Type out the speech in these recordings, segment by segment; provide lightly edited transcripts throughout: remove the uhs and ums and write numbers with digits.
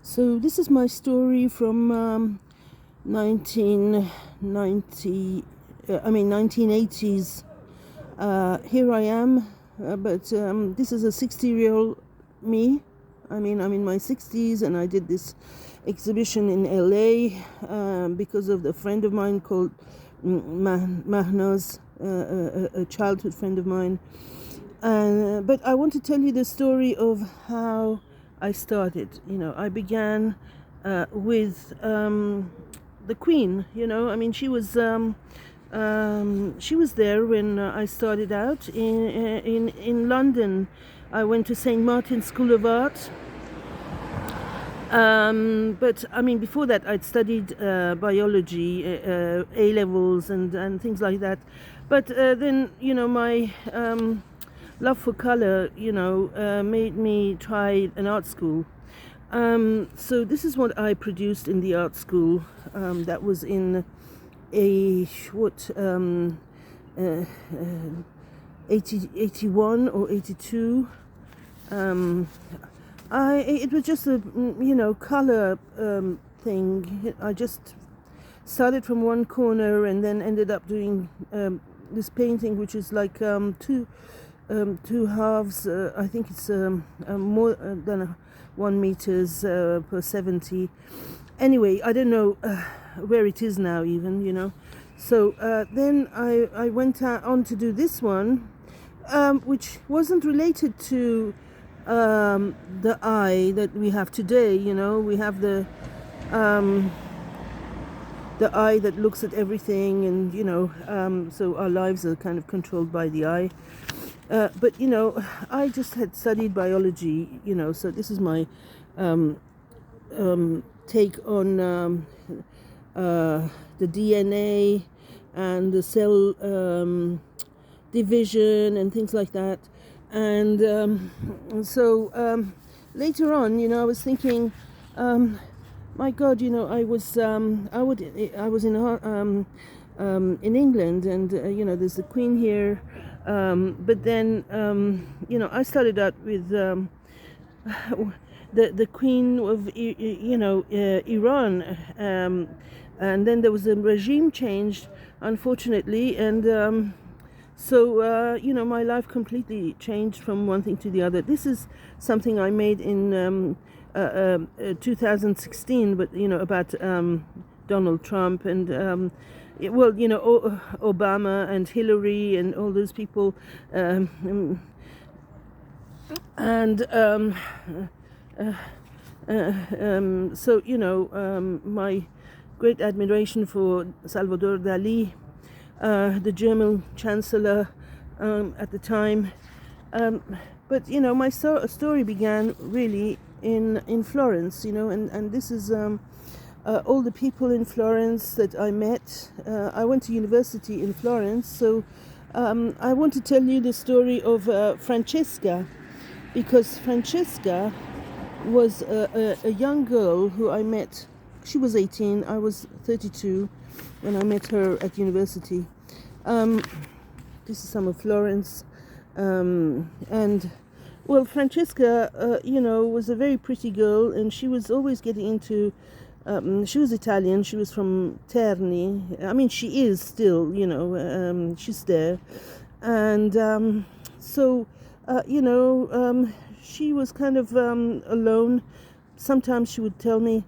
So this is my story from 1980s. Here I am, but this is a 60-year-old me. I'm in my 60s, and I did this exhibition in LA because of the friend of mine called Mahnaz, a childhood friend of mine. But I want to tell you the story of how I started. I began with the Queen. She was there when I started out in London. I went to St. Martin's School of Art. But before that, I'd studied biology, A levels, and things like that. But then, my love for color, made me try an art school. So this is what I produced in the art school. That was in 81 or 82. It was just a color thing. I just started from one corner and then ended up doing this painting, which is like two halves. I think it's more than 1 meters per 70. Anyway, I don't know where it is now even. So then I went on to do this one, which wasn't related to the eye that we have today. We have the eye that looks at everything, and so our lives are kind of controlled by the eye. But I just had studied biology, so this is my take on the DNA and the cell division and things like that. And so later on, I was thinking, my God, I was in England, and there's the Queen here. But then, I started out with the Queen of, Iran, and then there was a regime change, unfortunately, and so my life completely changed from one thing to the other. This is something I made in 2016, but about Donald Trump and Obama and Hillary and all those people, so my great admiration for Salvador Dali, the German chancellor at the time. But my story began really in Florence, and this is all the people in Florence that I met. I went to university in Florence, so I want to tell you the story of Francesca, because Francesca was a young girl who I met. She was 18, I was 32 when I met her at university. This is some of Florence. And Francesca, was a very pretty girl, and she was always getting into, she was Italian, she was from Terni. She is still, she's there. And she was kind of alone. Sometimes she would tell me,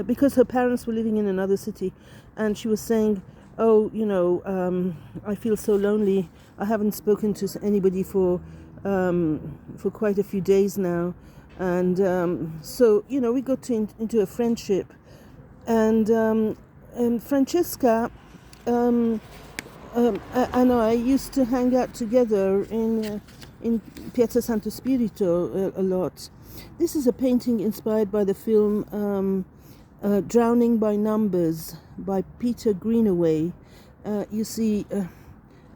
because her parents were living in another city, and she was saying, I feel so lonely. I haven't spoken to anybody for quite a few days now. And so we got into a friendship. And Francesca and I used to hang out together in Piazza Santo Spirito a lot. This is a painting inspired by the film Drowning by Numbers by Peter Greenaway. You see,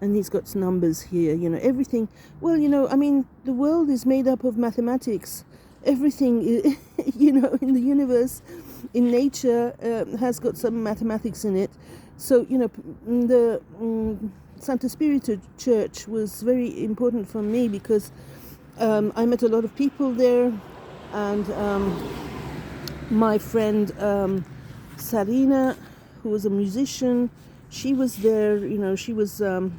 and he's got numbers here, everything. Well, the world is made up of mathematics. Everything, in the universe, in nature, has got some mathematics in it. So, the Santo Spirito Church was very important for me because I met a lot of people there, and My friend Sarina, who was a musician, she was there. You know, she was trying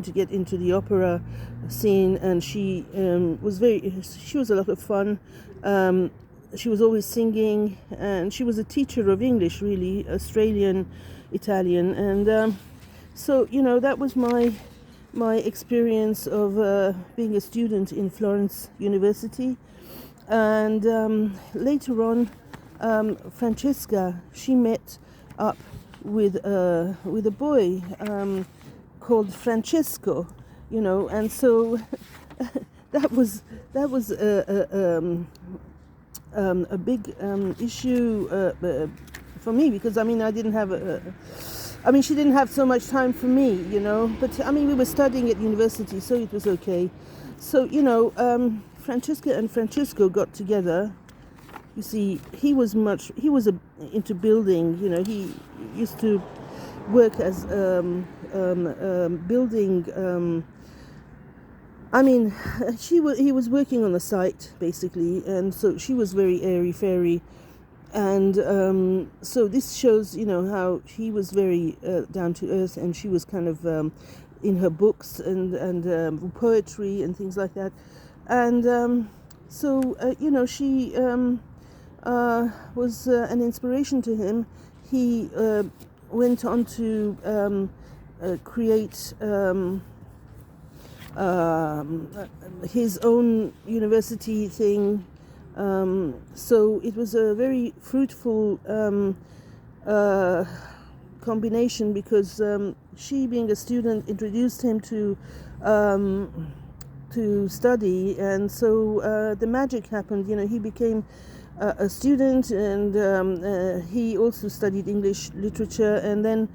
to get into the opera scene, and she was a lot of fun. She was always singing, and she was a teacher of English, really, Australian, Italian, and so that was my experience of being a student in Florence University. And later on, Francesca, she met up with a boy called Francesco, and so that was a big issue for me, because I didn't have she didn't have so much time for me, but we were studying at university, so it was okay. So Francesca and Francesco got together. You see, he was into building. He used to work as building. He was working on the site basically, and so she was very airy fairy, and so this shows how he was very down to earth, and she was kind of in her books and poetry and things like that, and she was an inspiration to him. He went on to create his own university thing. So it was a very fruitful combination, because she, being a student, introduced him to study, and so the magic happened. He became a student, and he also studied English literature, and then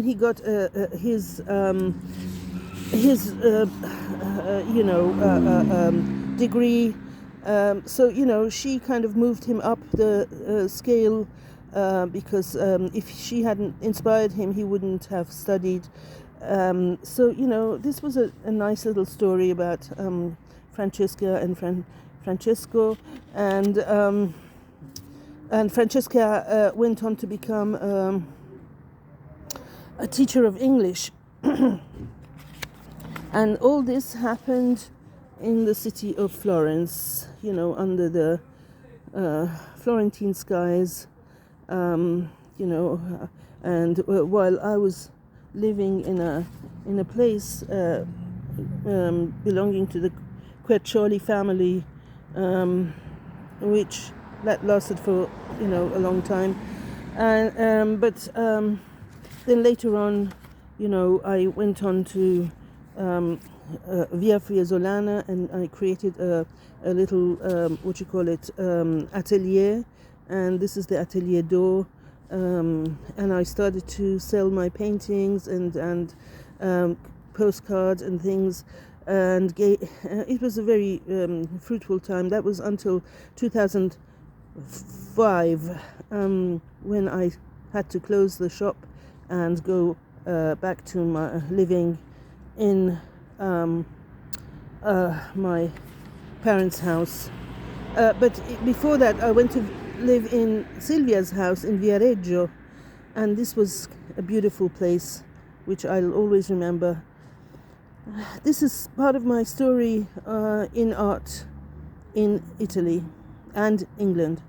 he got his degree. So she kind of moved him up the scale, because if she hadn't inspired him, he wouldn't have studied. So this was a nice little story about Francesca and Francesco, and Francesca went on to become a teacher of English. And all this happened in the city of Florence, under the Florentine skies, and while I was living in a place belonging to the Quercioli family, which that lasted for a long time, and but then later on, I went on to Via Friasolana, and I created a little atelier, and this is the Atelier d'Or, and I started to sell my paintings and postcards and things, and it was a very fruitful time. That was until 2005, when I had to close the shop and go back to my living in my parents' house. But before that, I went to live in Silvia's house in Viareggio, and this was a beautiful place, which I'll always remember. This is part of my story in art in Italy and England.